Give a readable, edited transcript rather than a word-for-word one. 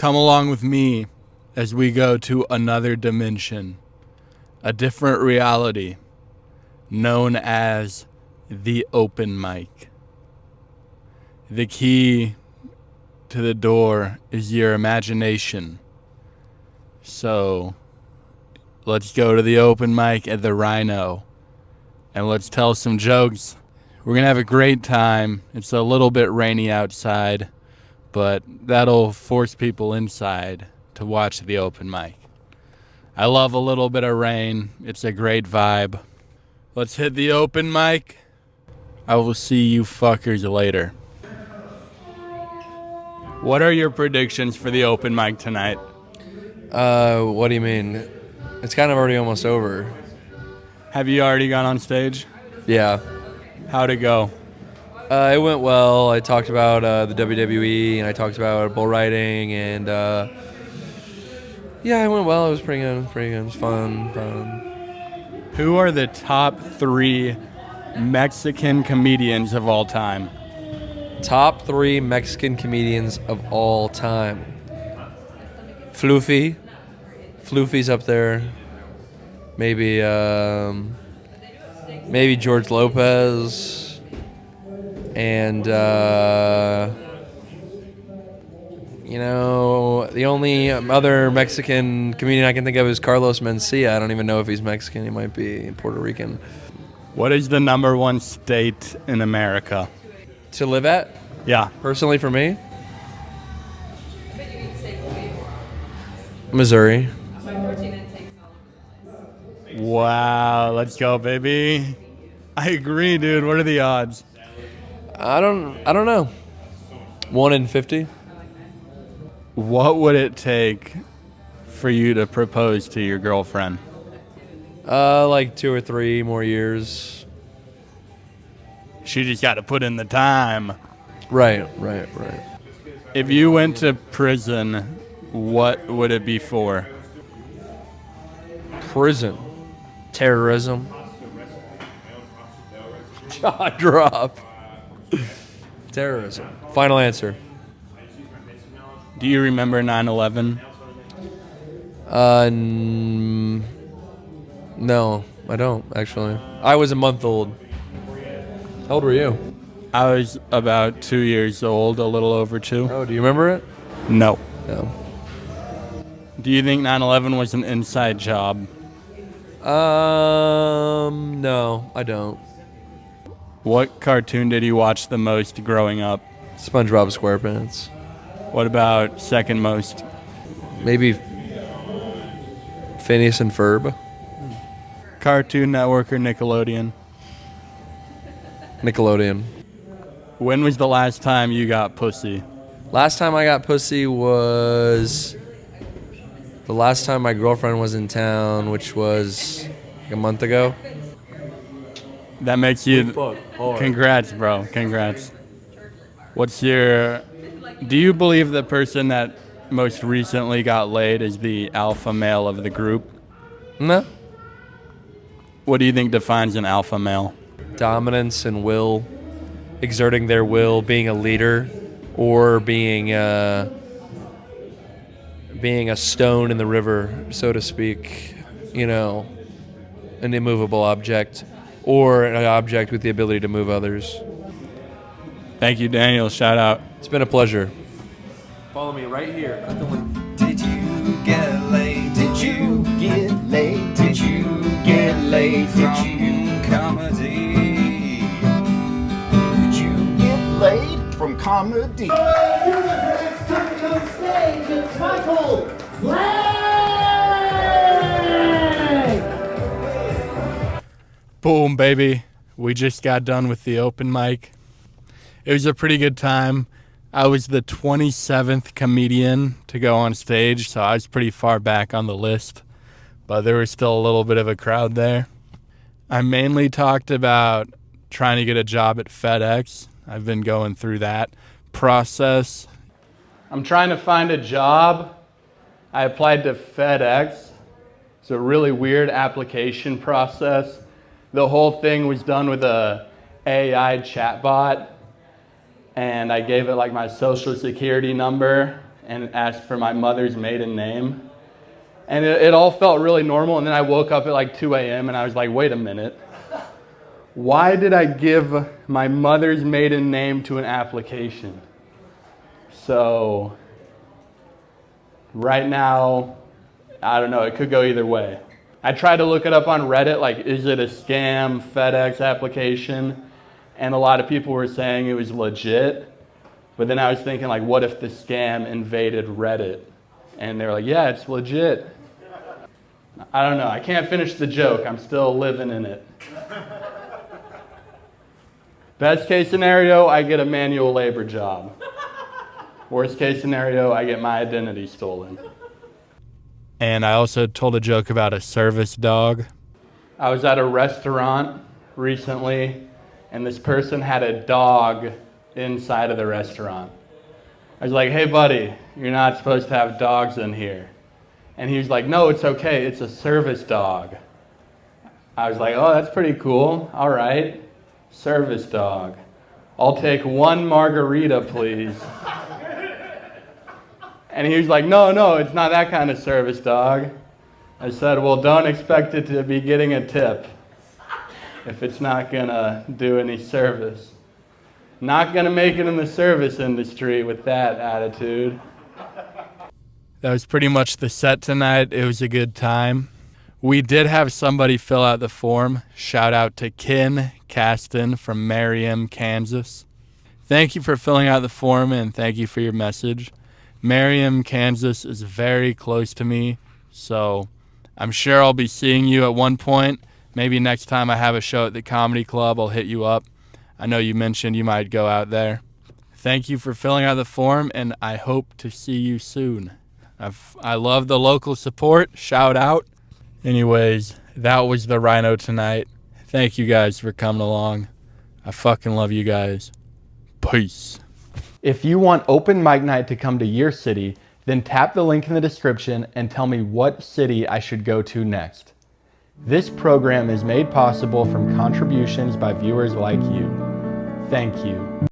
Come along with me as we go to another dimension, a different reality known as the open mic. The key to the door is your imagination. So let's go to the open mic at the Rino and let's tell some jokes. We're going to have a great time. It's a little bit rainy outside, but that'll force people inside to watch the open mic. I love a little bit of rain. It's a great vibe. Let's hit the open mic. I will see you fuckers later. What are your predictions for the open mic tonight? What do you mean? It's kind of already almost over. Have you already gone on stage? Yeah. How'd it go? It went well. I talked about the WWE, and I talked about bull riding, and yeah, it went well. It was pretty good. It was fun. Who are the top 3 Mexican comedians of all time? Top 3 Mexican comedians of all time. Floofy's up there. Maybe George Lopez. And the only other Mexican comedian I can think of is Carlos Mencia. I don't even know if he's Mexican. He might be Puerto Rican. What is the number 1 state in America? To live at? Yeah. Personally for me? Missouri. Wow, let's go, baby. I agree, dude. What are the odds? I don't know. 1 in 50. What would it take for you to propose to your girlfriend? Like 2 or 3 more years. She just got to put in the time. Right. If you went to prison, what would it be for? Prison. Terrorism. Jaw drop. Terrorism. Final answer. Do you remember 9/11? No, I don't, actually. I was a month old. How old were you? I was about 2 years old, a little over 2. Oh, do you remember it? No. No. Do you think 9/11 was an inside job? No, I don't. What cartoon did you watch the most growing up? SpongeBob SquarePants. What about second most? Maybe Phineas and Ferb. Cartoon Network or Nickelodeon? Nickelodeon. When was the last time you got pussy? Last time I got pussy was the last time my girlfriend was in town, which was like a month ago. That makes you... Congrats, bro. Congrats. Do you believe the person that most recently got laid is the alpha male of the group? No. What do you think defines an alpha male? Dominance and will, exerting their will, being a leader, or being a stone in the river, so to speak, an immovable object, or an object with the ability to move others. Thank you, Daniel. Shout out. It's been a pleasure. Follow me right here. Did you get laid? Did you get laid? Did you get laid? Did you comedy? Did you get laid from comedy? It's time to go stage. It's Michael Blake! Boom, baby. We just got done with the open mic. It was a pretty good time. I was the 27th comedian to go on stage, so I was pretty far back on the list, but there was still a little bit of a crowd there. I mainly talked about trying to get a job at FedEx. I've been going through that process. I'm trying to find a job. I applied to FedEx. It's a really weird application process. The whole thing was done with a AI chatbot, and I gave it like my social security number, and asked for my mother's maiden name. And it all felt really normal. And then I woke up at like 2 a.m. and I was like, wait a minute. Why did I give my mother's maiden name to an application? So right now, I don't know, it could go either way. I tried to look it up on Reddit, like, is it a scam FedEx application? And a lot of people were saying it was legit. But then I was thinking, like, what if the scam invaded Reddit? And they were like, yeah, it's legit. I don't know, I can't finish the joke. I'm still living in it. Best case scenario, I get a manual labor job. Worst case scenario, I get my identity stolen. And I also told a joke about a service dog. I was at a restaurant recently, and this person had a dog inside of the restaurant. I was like, hey buddy, you're not supposed to have dogs in here. And he was like, no, it's okay, it's a service dog. I was like, oh, that's pretty cool, all right. Service dog. I'll take 1 margarita, please. And he was like, no, it's not that kind of service dog. I said, well, don't expect it to be getting a tip if it's not gonna do any service. Not gonna make it in the service industry with that attitude. That was pretty much the set tonight. It was a good time. We did have somebody fill out the form. Shout out to Ken Caston from Merriam, Kansas. Thank you for filling out the form and thank you for your message. Merriam, Kansas is very close to me, so I'm sure I'll be seeing you at one point. Maybe next time I have a show at the comedy club, I'll hit you up. I know you mentioned you might go out there. Thank you for filling out the form, and I hope to see you soon. I love the local support. Shout out. Anyways, that was the Rhino tonight. Thank you guys for coming along. I fucking love you guys. Peace. If you want open mic night to come to your city, then tap the link in the description and tell me what city I should go to next. This program is made possible from contributions by viewers like you. Thank you.